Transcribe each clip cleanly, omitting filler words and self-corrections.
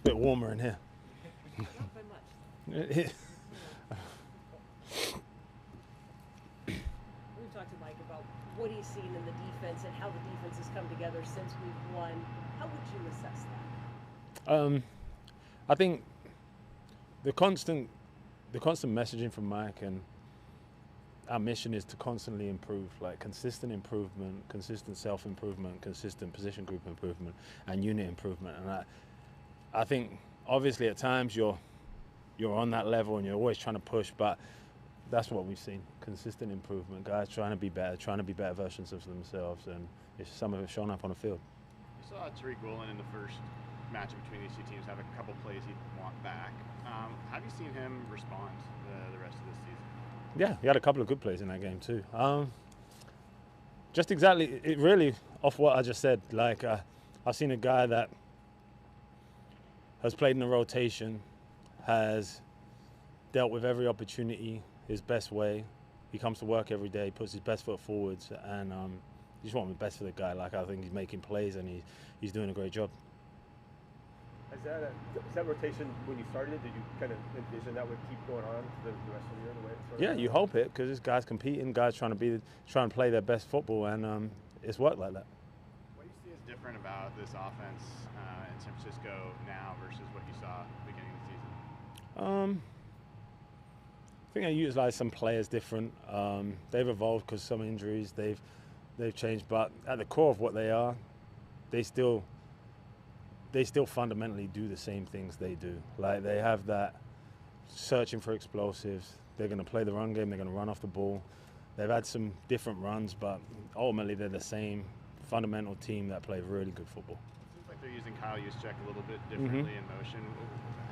a bit warmer in here. Not by much. We've talked to Mike about what he's seen in the defense and how the defense has come together since we've won. How would you assess that? I think the constant messaging from Mike, and our mission is to constantly improve, like consistent improvement, consistent self-improvement, consistent position group improvement, and unit improvement. And I think obviously at times you're on that level and you're always trying to push, but that's what we've seen: consistent improvement, guys trying to be better versions of themselves, and some of it shown up on the field. You saw Riq Woolen in the first match between these two teams have a couple plays he'd want back. Have you seen him respond the rest of this season? Yeah, he had a couple of good plays in that game too. Just exactly, it really off what I just said. Like I've seen a guy that has played in the rotation, has dealt with every opportunity his best way. He comes to work every day, puts his best foot forwards, and you just want the best for the guy. Like I think he's making plays and he's doing a great job. Is that rotation when you started? Did you kind of envision that would keep going on the rest of the year in the way? Yeah, you hope it, because this guy's competing, guys trying to play their best football, and it's worked like that. What do you see as different about this offense in San Francisco now versus what you saw at the beginning of the season? I think they utilize some players different. They've evolved because some injuries. They've changed, but at the core of what they are, they still fundamentally do the same things they do. Like they have that searching for explosives. They're going to play the run game. They're going to run off the ball. They've had some different runs, but ultimately they're the same fundamental team that play really good football. It seems like they're using Kyle Juszczyk a little bit differently in motion.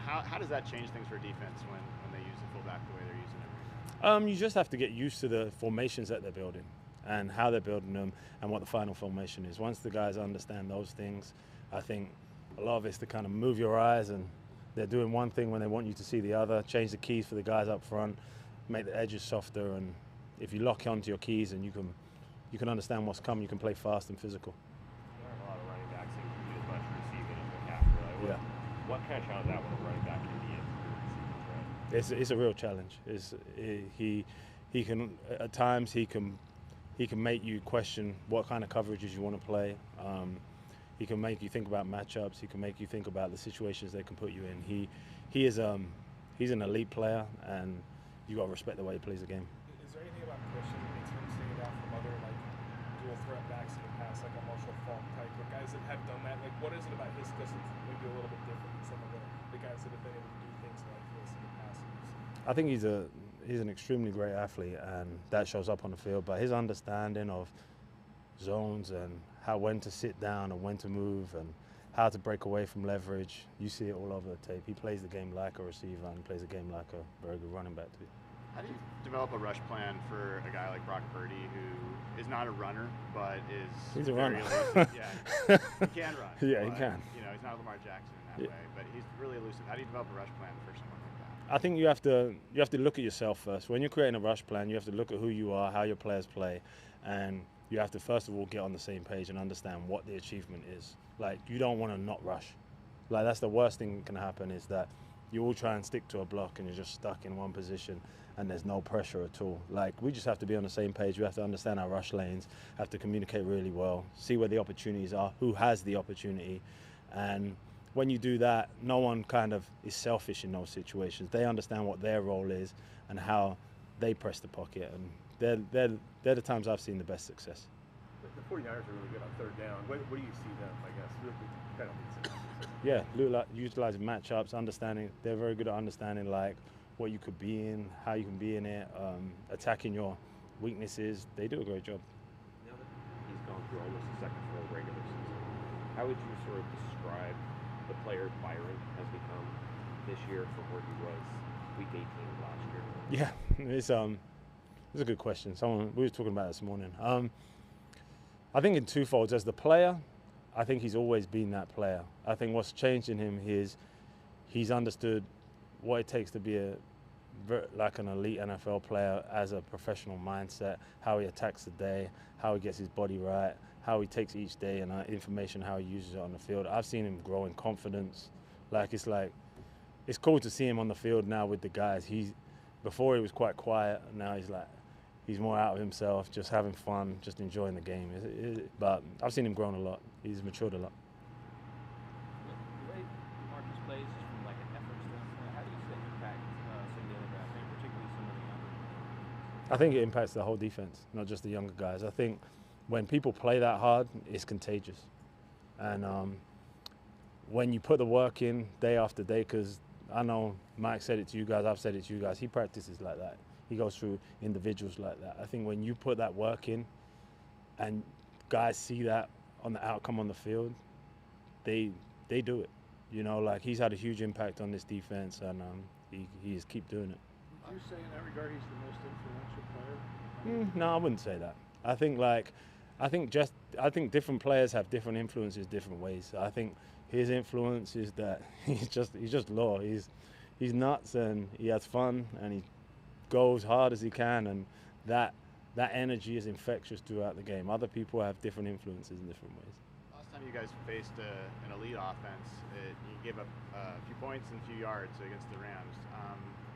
How does that change things for defense when they use the fullback the way they're using it right now? You just have to get used to the formations that they're building and how they're building them and what the final formation is. Once the guys understand those things, I think a lot of it's to kind of move your eyes, and they're doing one thing when they want you to see the other. Change the keys for the guys up front, make the edges softer, and if you lock onto your keys and you can understand what's coming, you can play fast and physical. There are a lot of running backs that can do as much receiving as McCaffrey. Yeah. What kind of challenge that when a running back can be in receiving, right? It's a real challenge. He can at times he can make you question what kind of coverages you want to play. He can make you think about matchups. He can make you think about the situations they can put you in. He's an elite player, and you got to respect the way he plays the game. Is there anything about Christian that makes him stand out from other dual threat backs in the past, like a Marshall Faulk type, or guys that have done that? Like, what is it about his skill set that's maybe a little bit different than some of the guys that have been able to do things like this in the past? I think he's an extremely great athlete, and that shows up on the field. But his understanding of zones and when to sit down and when to move and how to break away from leverage, you see it all over the tape. He plays the game like a receiver, and he plays the game like a very good running back too. How do you develop a rush plan for a guy like Brock Purdy, who is not a runner but is He's a very runner. elusive? Yeah, he can run. Yeah, but, he can. You know, he's not Lamar Jackson in that way, but he's really elusive. How do you develop a rush plan for someone like that? I think you have to look at yourself first. When you're creating a rush plan, you have to look at who you are, how your players play, and you have to first of all get on the same page and understand what the achievement is. Like, you don't want to not rush. Like, that's the worst thing that can happen, is that you all try and stick to a block and you're just stuck in one position and there's no pressure at all. Like, we just have to be on the same page. We have to understand our rush lanes, have to communicate really well, see where the opportunities are, who has the opportunity. And when you do that, no one kind of is selfish in those situations. They understand what their role is and how they press the pocket, and they're the times I've seen the best success. The 49ers are really good on third down. What do you see them, I guess? Yeah, utilizing matchups, understanding. They're very good at understanding like what you could be in, how you can be in it, attacking your weaknesses. They do a great job. Now that he's gone through almost a second full regular season, how would you sort of describe the player Byron has become this year from where he was week 18 of last year? Yeah, it's a good question. We were talking about it this morning. I think in twofolds. As the player, I think he's always been that player. I think what's changed in him is he's understood what it takes to be like an elite NFL player as a professional mindset, how he attacks the day, how he gets his body right, how he takes each day and information, how he uses it on the field. I've seen him grow in confidence, It's cool to see him on the field now with the guys. Before he was quite quiet. Now he's more out of himself, just having fun, just enjoying the game. But I've seen him grown a lot. He's matured a lot. The way Marcus plays is from like an effort standpoint. How do you see that impact some of the other guys, and particularly some of the younger guys? I think it impacts the whole defense, not just the younger guys. I think when people play that hard, it's contagious. And when you put the work in day after day, because I know Mike said it to you guys, I've said it to you guys, he practices like that. He goes through individuals like that. I think when you put that work in and guys see that on the outcome on the field, they do it. You know, like he's had a huge impact on this defense, and he just keep doing it. Would you say in that regard he's the most influential player? No, I wouldn't say that. I think different players have different influences different ways. I think his influence is that he's just law. He's nuts and he has fun and he goes hard as he can, and that energy is infectious throughout the game. Other people have different influences in different ways. Last time you guys faced an elite offense, you gave up a few points and a few yards against the Rams.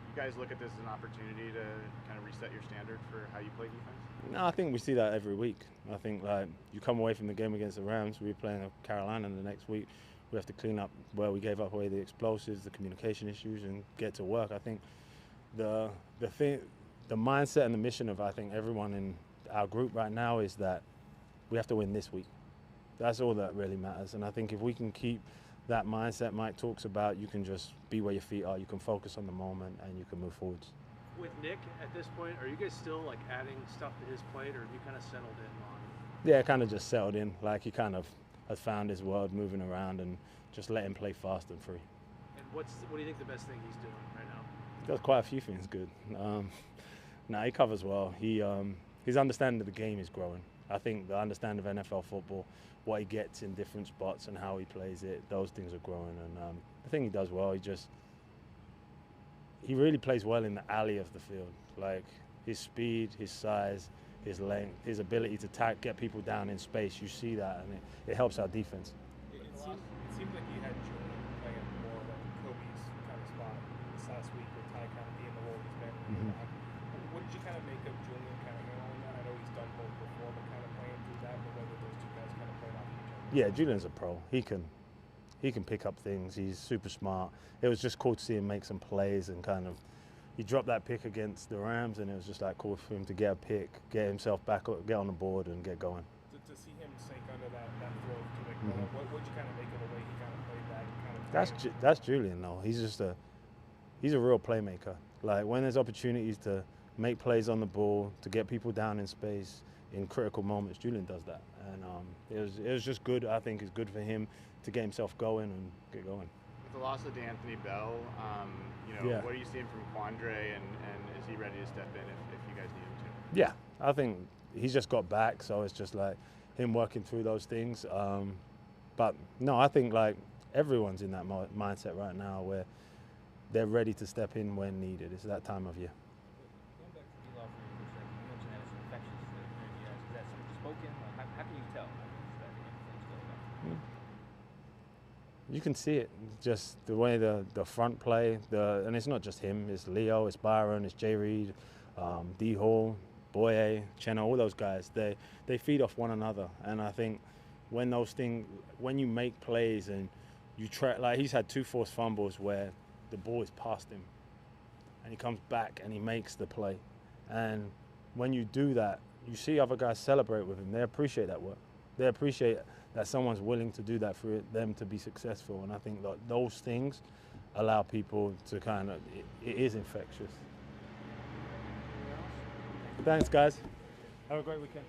You guys look at this as an opportunity to kind of reset your standard for how you play defense? No, I think we see that every week. I think like you come away from the game against the Rams, we're playing Carolina the next week. We have to clean up where we gave up away the explosives, the communication issues, and get to work. I think the mindset and the mission of I think everyone in our group right now is that we have to win this week. That's all that really matters. And I think if we can keep that mindset Mike talks about, you can just be where your feet are, you can focus on the moment, and you can move forwards. With Nick at this point, are you guys still like adding stuff to his plate, or have you kind of settled in on? Yeah, kind of just settled in. Like he kind of has found his world, moving around, and just let him play fast and free. And what do you think the best thing he's doing right now? He does quite a few things good. He covers well. His understanding of the game is growing. I think the understanding of NFL football, what he gets in different spots and how he plays it, those things are growing. And I think he does well. He really plays well in the alley of the field. Like his speed, his size, his length, his ability to get people down in space. You see that, and it helps our defense. It seemed like you had Julian playing more of like Kobe's kind of spot this last week, with Ty kind of being the role he's been in. What did you kind of make of Julian kind of handling that? I know he's done both before, but kind of playing through that, but whether those two guys kind of played off each other. Yeah, Julian's a pro. He can pick up things. He's super smart. It was just cool to see him make some plays and kind of. He dropped that pick against the Rams, and it was just like cool for him to get a pick, get himself back up, get on the board, and get going. To see him sink under that throw to Riq Woolen, what would you kind of make of the way he kind of played that? Kind of That's Julian though. He's a real playmaker. Like when there's opportunities to make plays on the ball, to get people down in space in critical moments, Julian does that. And it was just good. I think it's good for him to get himself going and get going. With the loss of D'Anthony Bell, what are you seeing from Quandre, and is he ready to step in if you guys need him to? Yeah, I think he's just got back, so it's just like him working through those things. But no, I think like everyone's in that mindset right now where they're ready to step in when needed. It's that time of year. Going back to D-Law for a second, you mentioned that it's infectious in you guys. Is that something spoken? How can you tell? Is that influence going on? You can see it, just the way the front play, and it's not just him, it's Leo, it's Byron, it's Jay Reed, D Hall, Boye, Chenna, all those guys, they feed off one another. And I think when you make plays and you try, like he's had 2 forced fumbles where the ball is past him and he comes back and he makes the play. And when you do that, you see other guys celebrate with him. They appreciate that work. They appreciate that someone's willing to do that for them to be successful. And I think that those things allow people to kind of, it is infectious. Thanks, guys. Have a great weekend.